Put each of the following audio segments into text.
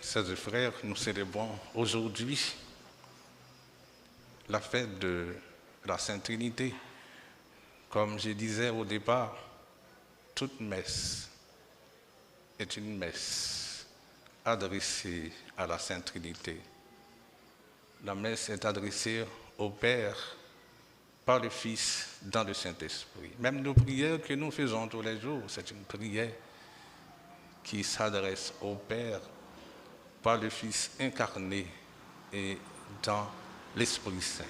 Sœurs et frères, nous célébrons aujourd'hui la fête de la Sainte Trinité. Comme je disais au départ, toute messe est une messe adressée à la Sainte Trinité. La messe est adressée au Père par le Fils dans le Saint-Esprit. Même nos prières que nous faisons tous les jours, c'est une prière qui s'adresse au Père par le Fils incarné et dans l'Esprit Saint.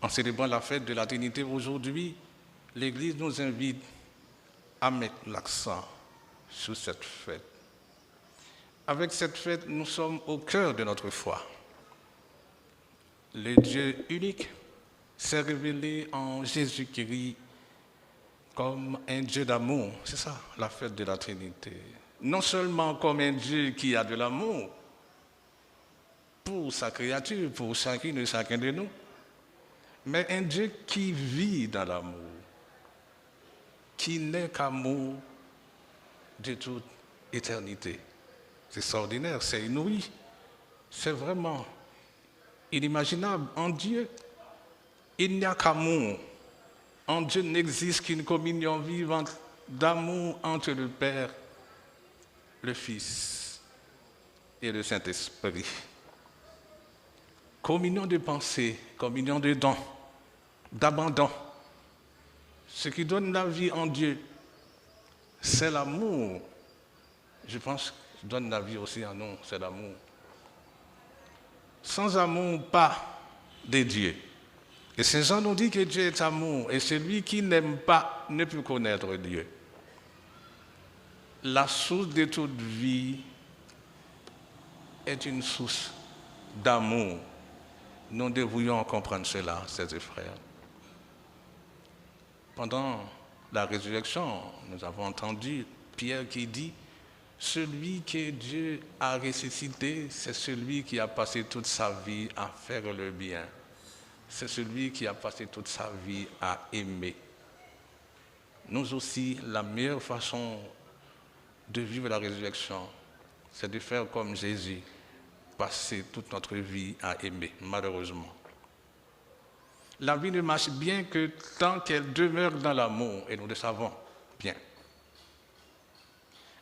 En célébrant la fête de la Trinité aujourd'hui, l'Église nous invite à mettre l'accent sur cette fête. Avec cette fête, nous sommes au cœur de notre foi. Le Dieu unique s'est révélé en Jésus-Christ comme un Dieu d'amour. C'est ça, la fête de la Trinité. Non seulement comme un Dieu qui a de l'amour pour sa créature, pour chacune et chacun de nous, mais un Dieu qui vit dans l'amour, qui n'est qu'amour de toute éternité. C'est extraordinaire, c'est inouï, c'est vraiment inimaginable. En Dieu, il n'y a qu'amour. En Dieu n'existe qu'une communion vivante d'amour entre le Père, le Fils et le Saint-Esprit. Communion de pensée, communion de dons, d'abandon. Ce qui donne la vie en Dieu, c'est l'amour. Je pense que donne la vie aussi en nous, c'est l'amour. Sans amour, pas de Dieu. Et Saint Jean nous dit que Dieu est amour, et celui qui n'aime pas ne peut connaître Dieu. La source de toute vie est une source d'amour. Nous devrions comprendre cela, chers frères. Pendant la résurrection, nous avons entendu Pierre qui dit « Celui que Dieu a ressuscité, c'est celui qui a passé toute sa vie à faire le bien. C'est celui qui a passé toute sa vie à aimer. » Nous aussi, la meilleure façon de vivre la résurrection, c'est de faire comme Jésus, passer toute notre vie à aimer, malheureusement. La vie ne marche bien que tant qu'elle demeure dans l'amour, et nous le savons bien.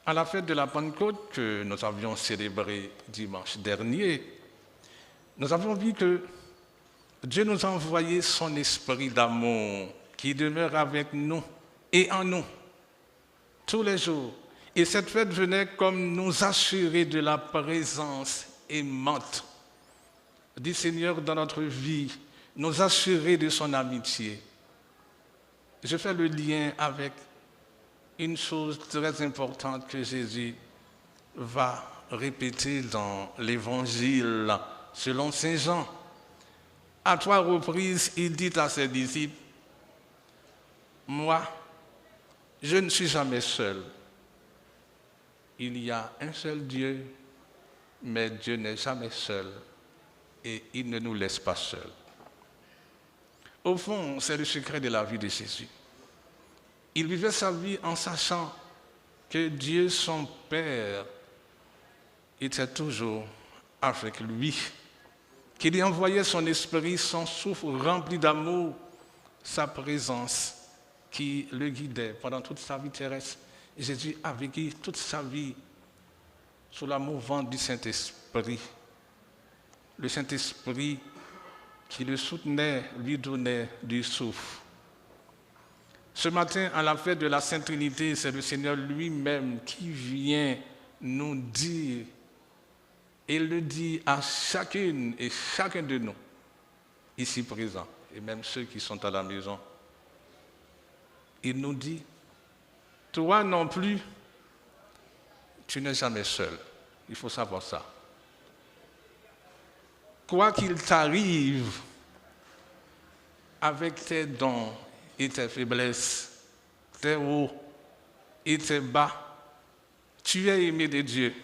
À la fête de la Pentecôte que nous avions célébrée dimanche dernier, nous avons vu que Dieu nous a envoyé son esprit d'amour qui demeure avec nous et en nous tous les jours. Et cette fête venait comme nous assurer de la présence aimante du Seigneur dans notre vie, nous assurer de son amitié. Je fais le lien avec une chose très importante que Jésus va répéter dans l'Évangile selon Saint Jean. À 3 reprises, il dit à ses disciples, « Moi, je ne suis jamais seul. Il y a un seul Dieu, mais Dieu n'est jamais seul et il ne nous laisse pas seuls. » Au fond, c'est le secret de la vie de Jésus. Il vivait sa vie en sachant que Dieu, son Père, était toujours avec lui, qu'il lui envoyait son esprit, son souffle rempli d'amour, sa présence qui le guidait pendant toute sa vie terrestre. Jésus a vécu toute sa vie sous la mouvance du Saint-Esprit. Le Saint-Esprit qui le soutenait, lui donnait du souffle. Ce matin, à la fête de la Sainte Trinité, c'est le Seigneur lui-même qui vient nous dire, et le dit à chacune et chacun de nous, ici présents, et même ceux qui sont à la maison. Il nous dit, toi non plus, tu n'es jamais seul. Il faut savoir ça. Quoi qu'il t'arrive, avec tes dons et tes faiblesses, tes hauts et tes bas, tu es aimé de Dieu.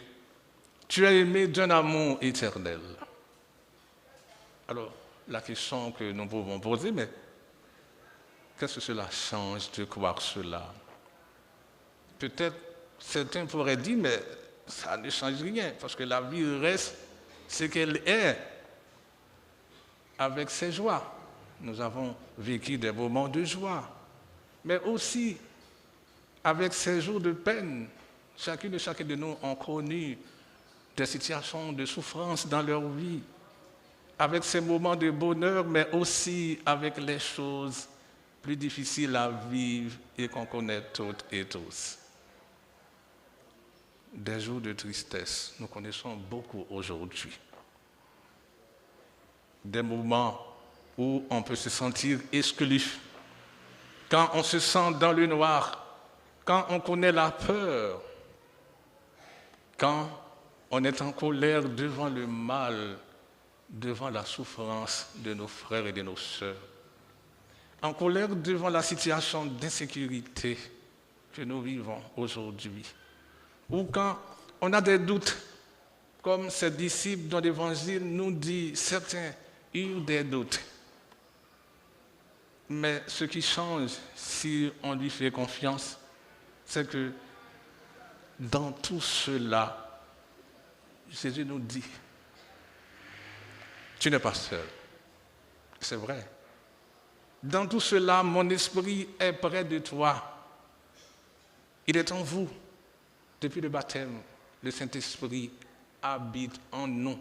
Tu es aimé d'un amour éternel. Alors, la question que nous pouvons poser, mais qu'est-ce que cela change de croire cela? Peut-être certains pourraient dire, mais ça ne change rien, parce que la vie reste ce qu'elle est, avec ses joies. Nous avons vécu des moments de joie, mais aussi avec ces jours de peine. Chacun de nous ont connu des situations de souffrance dans leur vie, avec ces moments de bonheur, mais aussi avec les choses plus difficiles à vivre et qu'on connaît toutes et tous. Des jours de tristesse, nous connaissons beaucoup aujourd'hui. Des moments où on peut se sentir exclu, quand on se sent dans le noir, quand on connaît la peur, quand on est en colère devant le mal, devant la souffrance de nos frères et de nos sœurs, en colère devant la situation d'insécurité que nous vivons aujourd'hui, ou quand on a des doutes, comme ces disciples dans l'Évangile nous dit, certains eurent des doutes. Mais ce qui change, si on lui fait confiance, c'est que dans tout cela, Jésus nous dit, tu n'es pas seul. C'est vrai. Dans tout cela, mon esprit est près de toi. Il est en vous. Depuis le baptême, le Saint-Esprit habite en nous.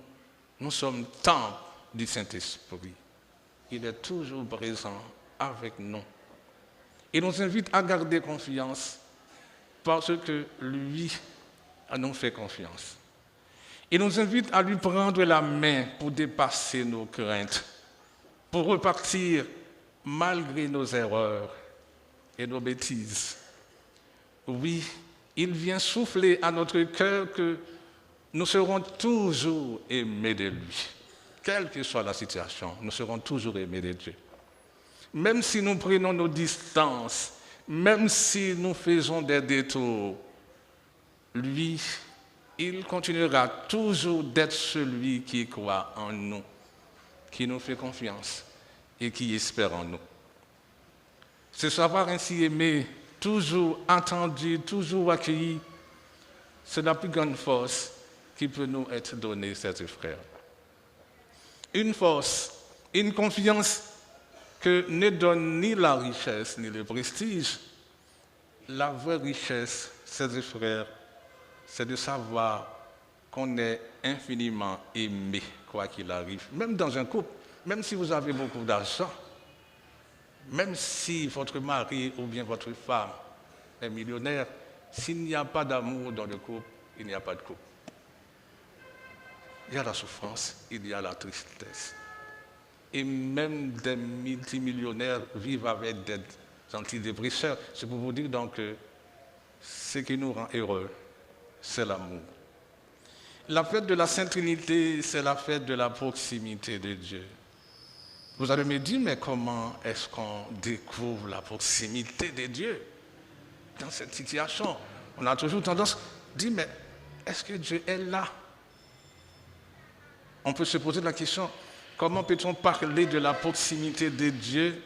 Nous sommes temple du Saint-Esprit. Il est toujours présent avec nous. Il nous invite à garder confiance parce que lui nous fait confiance. Il nous invite à lui prendre la main pour dépasser nos craintes, pour repartir malgré nos erreurs et nos bêtises. Oui, il vient souffler à notre cœur que nous serons toujours aimés de lui. Quelle que soit la situation, nous serons toujours aimés de Dieu. Même si nous prenons nos distances, même si nous faisons des détours, lui, il continuera toujours d'être celui qui croit en nous, qui nous fait confiance et qui espère en nous. Ce savoir ainsi aimé, toujours entendu, toujours accueilli, c'est la plus grande force qui peut nous être donnée, chers frères. Une force, une confiance que ne donne ni la richesse ni le prestige. La vraie richesse, chers frères, c'est de savoir qu'on est infiniment aimé, quoi qu'il arrive. Même dans un couple, même si vous avez beaucoup d'argent, même si votre mari ou bien votre femme est millionnaire, s'il n'y a pas d'amour dans le couple, il n'y a pas de couple. Il y a la souffrance, il y a la tristesse. Et même des multimillionnaires vivent avec des antidépresseurs. C'est pour vous dire donc que ce qui nous rend heureux, c'est l'amour. La fête de la Sainte Trinité, c'est la fête de la proximité de Dieu. Vous allez me dire, mais comment est-ce qu'on découvre la proximité de Dieu dans cette situation? On a toujours tendance à dire, mais est-ce que Dieu est là? On peut se poser la question, comment peut-on parler de la proximité de Dieu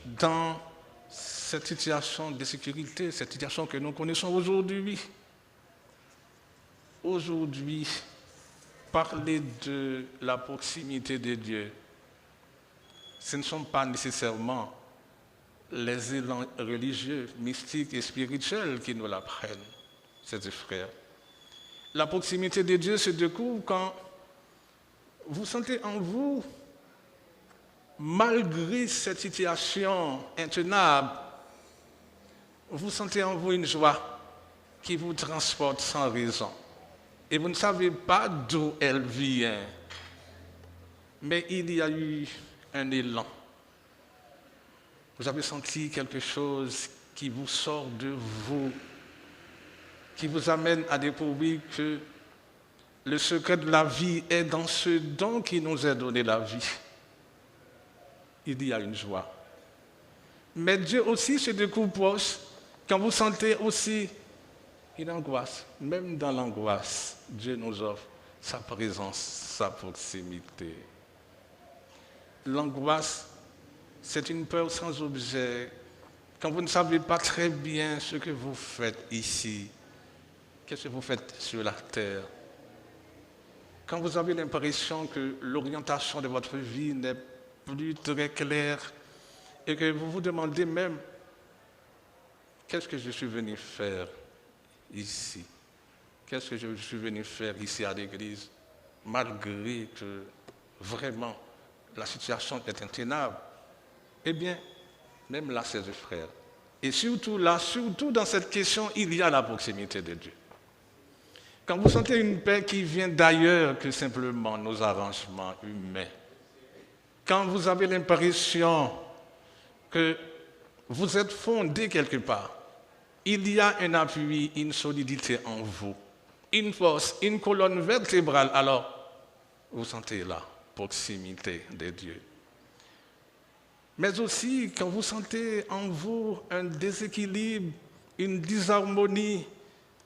dans cette situation de sécurité, cette situation que nous connaissons aujourd'hui? Aujourd'hui, parler de la proximité de Dieu, ce ne sont pas nécessairement les élans religieux, mystiques et spirituels qui nous l'apprennent, chers frères. La proximité de Dieu se découvre quand vous sentez en vous, malgré cette situation intenable, vous sentez en vous une joie qui vous transporte sans raison. Et vous ne savez pas d'où elle vient. Mais il y a eu un élan. Vous avez senti quelque chose qui vous sort de vous, qui vous amène à découvrir que le secret de la vie est dans ce don qui nous a donné la vie. Il y a une joie. Mais Dieu aussi se découvre proche quand vous sentez aussi une angoisse. Même dans l'angoisse, Dieu nous offre sa présence, sa proximité. L'angoisse, c'est une peur sans objet. Quand vous ne savez pas très bien ce que vous faites ici, qu'est-ce que vous faites sur la terre? Quand vous avez l'impression que l'orientation de votre vie n'est plus très claire et que vous vous demandez même, qu'est-ce que je suis venu faire ici? Qu'est-ce que je suis venu faire ici à l'église, malgré que vraiment la situation est intenable? Eh bien, même là, c'est le frère. Et surtout là, surtout dans cette question, il y a la proximité de Dieu. Quand vous sentez une paix qui vient d'ailleurs que simplement nos arrangements humains, quand vous avez l'impression que vous êtes fondé quelque part, il y a un appui, une solidité en vous, une force, une colonne vertébrale, alors vous sentez la proximité de Dieu. Mais aussi, quand vous sentez en vous un déséquilibre, une disharmonie,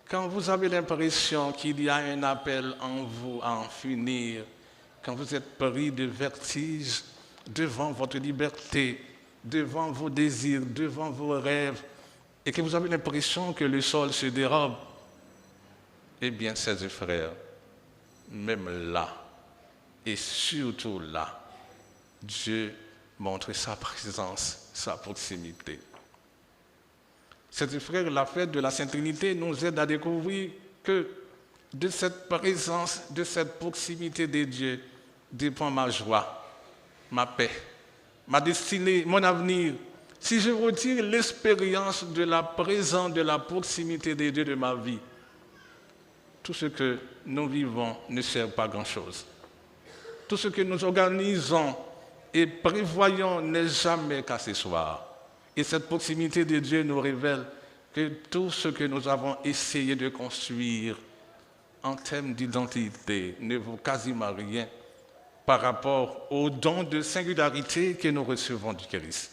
quand vous avez l'impression qu'il y a un appel en vous à en finir, quand vous êtes pris de vertige devant votre liberté, devant vos désirs, devant vos rêves, et que vous avez l'impression que le sol se dérobe, eh bien, chers frères, même là, et surtout là, Dieu montre sa présence, sa proximité. Chers frères, la fête de la Sainte Trinité nous aide à découvrir que de cette présence, de cette proximité de Dieu, dépend ma joie, ma paix, ma destinée, mon avenir. Si je retire l'expérience de la présence, de la proximité de Dieu de ma vie, tout ce que nous vivons ne sert pas à grand-chose. Tout ce que nous organisons et prévoyons n'est jamais qu'accessoire. Et cette proximité de Dieu nous révèle que tout ce que nous avons essayé de construire en termes d'identité ne vaut quasiment rien par rapport au don de singularité que nous recevons du Christ.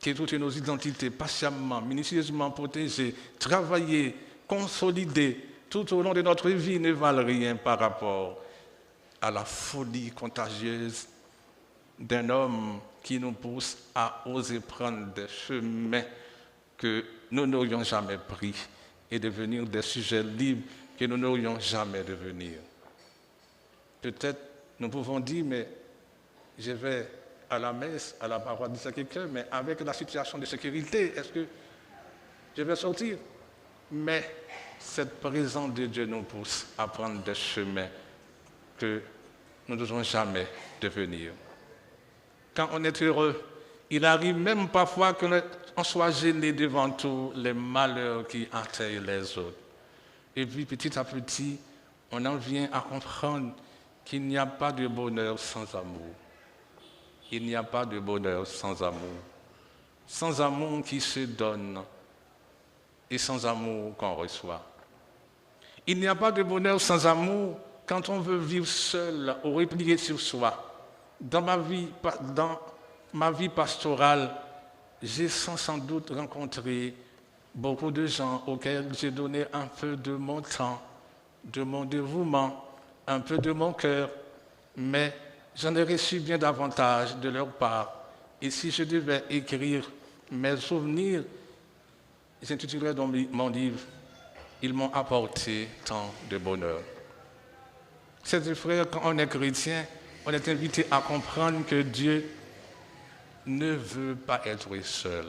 Que toutes nos identités patiemment, minutieusement protégées, travaillées, consolidées tout au long de notre vie ne valent rien par rapport à la folie contagieuse d'un homme qui nous pousse à oser prendre des chemins que nous n'aurions jamais pris et devenir des sujets libres que nous n'aurions jamais devenir. Peut-être nous pouvons dire, mais je vais à la messe, à la parole de quelqu'un, mais avec la situation de sécurité, est-ce que je vais sortir? Mais cette présence de Dieu nous pousse à prendre des chemins que nous ne devons jamais devenir. Quand on est heureux, il arrive même parfois qu'on soit gêné devant tous les malheurs qui atteignent les autres. Et puis petit à petit, on en vient à comprendre qu'il n'y a pas de bonheur sans amour. Il n'y a pas de bonheur sans amour. Sans amour qui se donne et sans amour qu'on reçoit. Il n'y a pas de bonheur sans amour quand on veut vivre seul ou replié sur soi. Dans ma vie pastorale, j'ai sans doute rencontré beaucoup de gens auxquels j'ai donné un peu de mon temps, de mon dévouement, un peu de mon cœur, mais j'en ai reçu bien davantage de leur part. Et si je devais écrire mes souvenirs, j'intitulerais dans mon livre « Ils m'ont apporté tant de bonheur ». Chers frères, quand on est chrétien, on est invité à comprendre que Dieu ne veut pas être seul.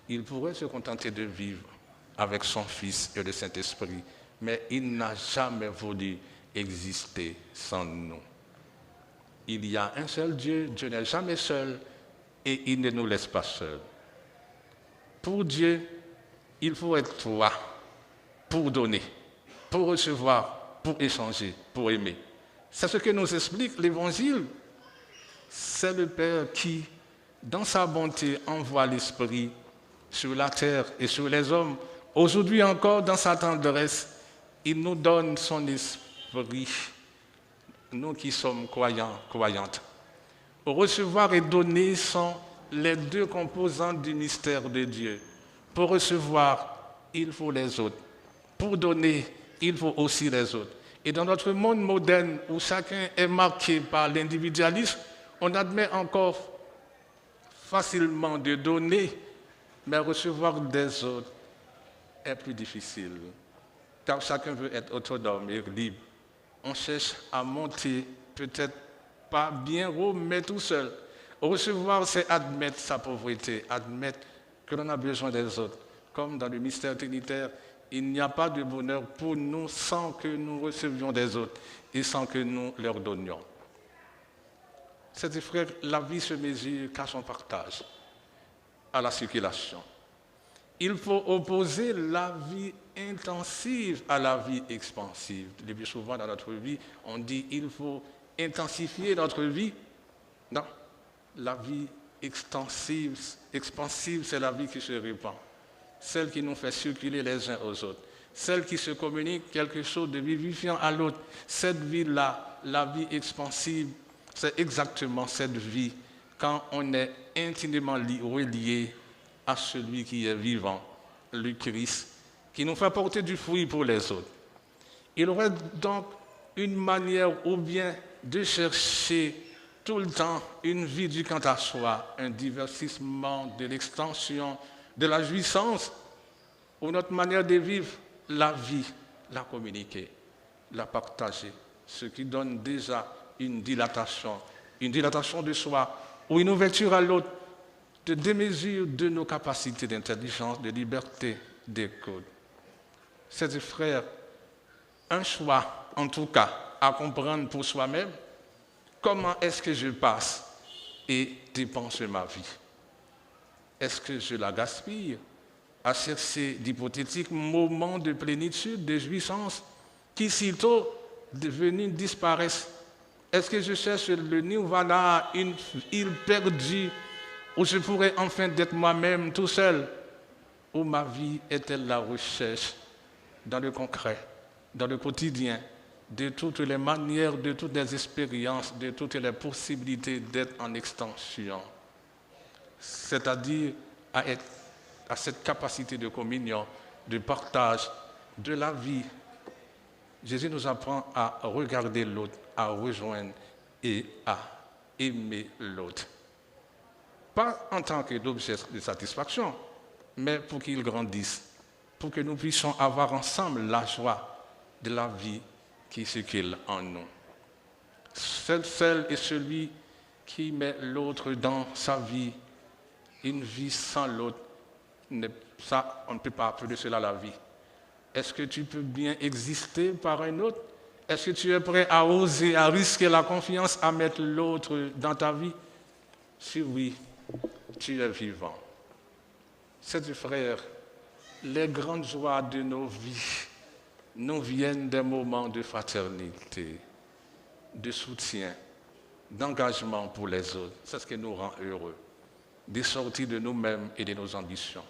Il pourrait se contenter de vivre avec son Fils et le Saint-Esprit, mais il n'a jamais voulu exister sans nous. Il y a un seul Dieu, Dieu n'est jamais seul et il ne nous laisse pas seuls. Pour Dieu, il faut être toi pour donner, pour recevoir, pour échanger, pour aimer. C'est ce que nous explique l'Évangile. C'est le Père qui, dans sa bonté, envoie l'Esprit sur la terre et sur les hommes. Aujourd'hui encore, dans sa tendresse, il nous donne son Esprit, nous qui sommes croyants, croyantes. Recevoir et donner sont les deux composantes du mystère de Dieu. Pour recevoir, il faut les autres. Pour donner, il faut aussi les autres. Et dans notre monde moderne où chacun est marqué par l'individualisme, on admet encore facilement de donner, mais recevoir des autres est plus difficile. car chacun veut être autonome et libre. On cherche à monter, peut-être pas bien haut, mais tout seul. Recevoir, c'est admettre sa pauvreté, admettre que l'on a besoin des autres. Comme dans le mystère trinitaire, il n'y a pas de bonheur pour nous sans que nous recevions des autres et sans que nous leur donnions. Chers frères, la vie se mesure qu'à son partage, à la circulation. Il faut opposer la vie intensive à la vie expansive. Le plus souvent dans notre vie, on dit qu'il faut intensifier notre vie. Non, la vie expansive, c'est la vie qui se répand, celle qui nous fait circuler les uns aux autres, celle qui se communique quelque chose de vivifiant à l'autre. Cette vie-là, la vie expansive, c'est exactement cette vie quand on est intimement relié à celui qui est vivant, le Christ, qui nous fait porter du fruit pour les autres. Il y aurait donc une manière ou bien de chercher tout le temps une vie du quant à soi, un divertissement, de l'extension, de la jouissance, ou notre manière de vivre la vie, la communiquer, la partager, ce qui donne déjà une dilatation de soi, ou une ouverture à l'autre, de démesure de nos capacités d'intelligence, de liberté, d'écoute. Chers frères, un choix, en tout cas, à comprendre pour soi-même, comment est-ce que je passe et dépense ma vie? Est-ce que je la gaspille à chercher d'hypothétiques moments de plénitude, de jouissance, qui sitôt devenus disparaissent? Est-ce que je cherche le nirvana, une île perdue, où je pourrais enfin d'être moi-même tout seul? Ou ma vie est-elle la recherche dans le concret, dans le quotidien, de toutes les manières, de toutes les expériences, de toutes les possibilités d'être en extension, c'est-à-dire à cette capacité de communion, de partage, de la vie. Jésus nous apprend à regarder l'autre, à rejoindre et à aimer l'autre. Pas en tant qu'objet de satisfaction, mais pour qu'il grandisse, pour que nous puissions avoir ensemble la joie de la vie qui circule en nous. Seul est celui qui met l'autre dans sa vie. Une vie sans l'autre, ça, on ne peut pas appeler cela la vie. Est-ce que tu peux bien exister par un autre? Est-ce que tu es prêt à oser, à risquer la confiance, à mettre l'autre dans ta vie? Si oui, tu es vivant. Chers frères, les grandes joies de nos vies nous viennent des moments de fraternité, de soutien, d'engagement pour les autres. C'est ce qui nous rend heureux, des sorties de nous-mêmes et de nos ambitions.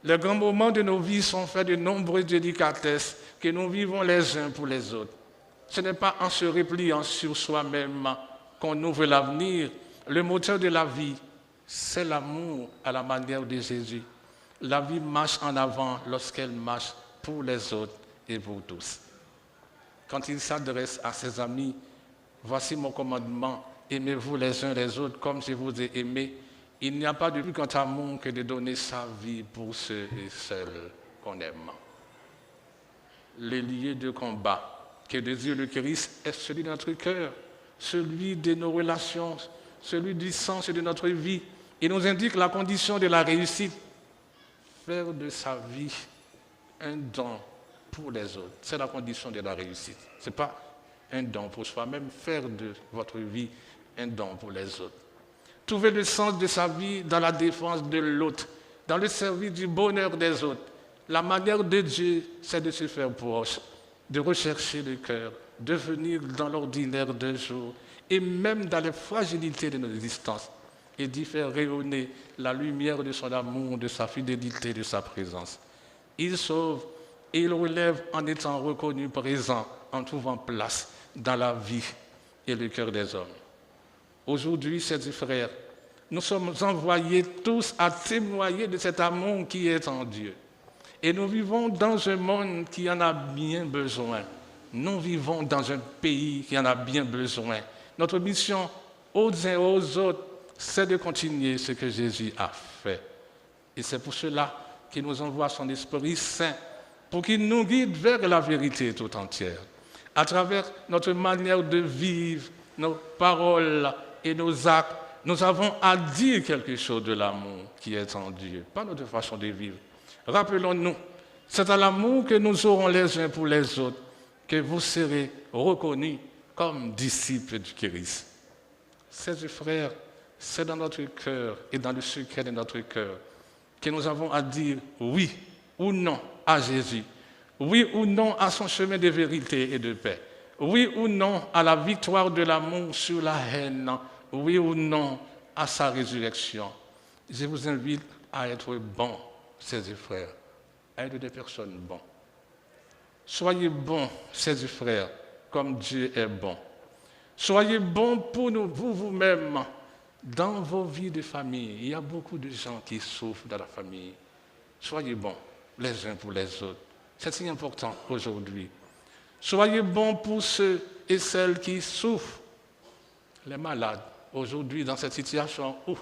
Les grands moments de nos vies sont faits de nombreuses délicatesses que nous vivons les uns pour les autres. Ce n'est pas en se repliant sur soi-même qu'on ouvre l'avenir. Le moteur de la vie, c'est l'amour à la manière de Jésus. La vie marche en avant lorsqu'elle marche pour les autres et pour tous. Quand il s'adresse à ses amis, voici mon commandement, aimez-vous les uns les autres comme je vous ai aimés. Il n'y a pas de plus grand amour que de donner sa vie pour ceux et celles qu'on aime. Le lieu de combat que désire le Christ est celui de notre cœur, celui de nos relations, celui du sens de notre vie. Il nous indique la condition de la réussite. Faire de sa vie un don pour les autres. C'est la condition de la réussite. Ce n'est pas un don pour soi-même. Faire de votre vie un don pour les autres. Trouver le sens de sa vie dans la défense de l'autre, dans le service du bonheur des autres. La manière de Dieu, c'est de se faire proche, de rechercher le cœur, de venir dans l'ordinaire d'un jour et même dans les fragilités de notre existence et d'y faire rayonner la lumière de son amour, de sa fidélité, de sa présence. Il sauve et il relève en étant reconnu présent, en trouvant place dans la vie et le cœur des hommes. Aujourd'hui, chers frères, nous sommes envoyés tous à témoigner de cet amour qui est en Dieu. Et nous vivons dans un monde qui en a bien besoin. Nous vivons dans un pays qui en a bien besoin. Notre mission aux uns et aux autres, c'est de continuer ce que Jésus a fait. Et c'est pour cela qu'il nous envoie son Esprit Saint pour qu'il nous guide vers la vérité tout entière. À travers notre manière de vivre, nos paroles et nos actes, nous avons à dire quelque chose de l'amour qui est en Dieu, pas notre façon de vivre. Rappelons-nous, c'est à l'amour que nous aurons les uns pour les autres que vous serez reconnus comme disciples du Christ. Chers frères, c'est dans notre cœur et dans le secret de notre cœur que nous avons à dire oui ou non à Jésus, oui ou non à son chemin de vérité et de paix, oui ou non à la victoire de l'amour sur la haine, oui ou non à sa résurrection. Je vous invite à être bons, chers frères, à être des personnes bonnes. Soyez bons, chers frères, comme Dieu est bon. Soyez bons pour vous-même dans vos vies de famille. Il y a beaucoup de gens qui souffrent dans la famille. Soyez bons les uns pour les autres. C'est si important aujourd'hui. Soyez bons pour ceux et celles qui souffrent, les malades. Aujourd'hui, dans cette situation où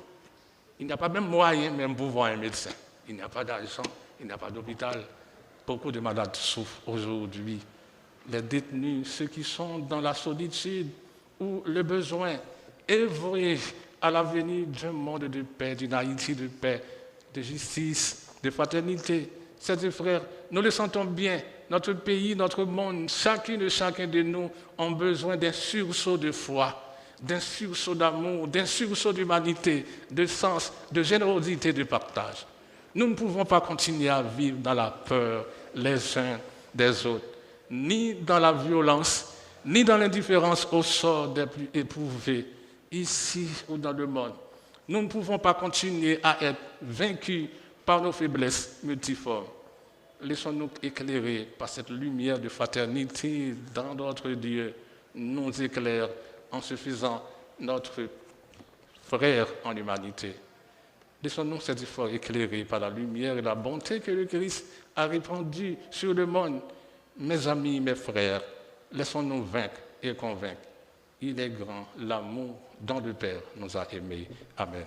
il n'y a pas même moyen même pour voir un médecin. Il n'y a pas d'argent, il n'y a pas d'hôpital. Beaucoup de malades souffrent aujourd'hui. Les détenus, ceux qui sont dans la solitude ou le besoin, œuvrez à l'avenir d'un monde de paix, d'une Haïti de paix, de justice, de fraternité. Chers frères, nous le sentons bien, notre pays, notre monde, chacune et chacun de nous ont besoin d'un sursaut de foi, d'un sursaut d'amour, d'un sursaut d'humanité, de sens, de générosité, de partage. Nous ne pouvons pas continuer à vivre dans la peur les uns des autres, ni dans la violence, ni dans l'indifférence au sort des plus éprouvés, ici ou dans le monde. Nous ne pouvons pas continuer à être vaincus par nos faiblesses multiformes. Laissons-nous éclairer par cette lumière de fraternité dans notre Dieu, nous éclaire en se faisant notre frère en humanité. Laissons-nous cet effort éclairé par la lumière et la bonté que le Christ a répandue sur le monde. Mes amis, mes frères, laissons-nous vaincre et convaincre. Il est grand l'amour dont le Père nous a aimés. Amen.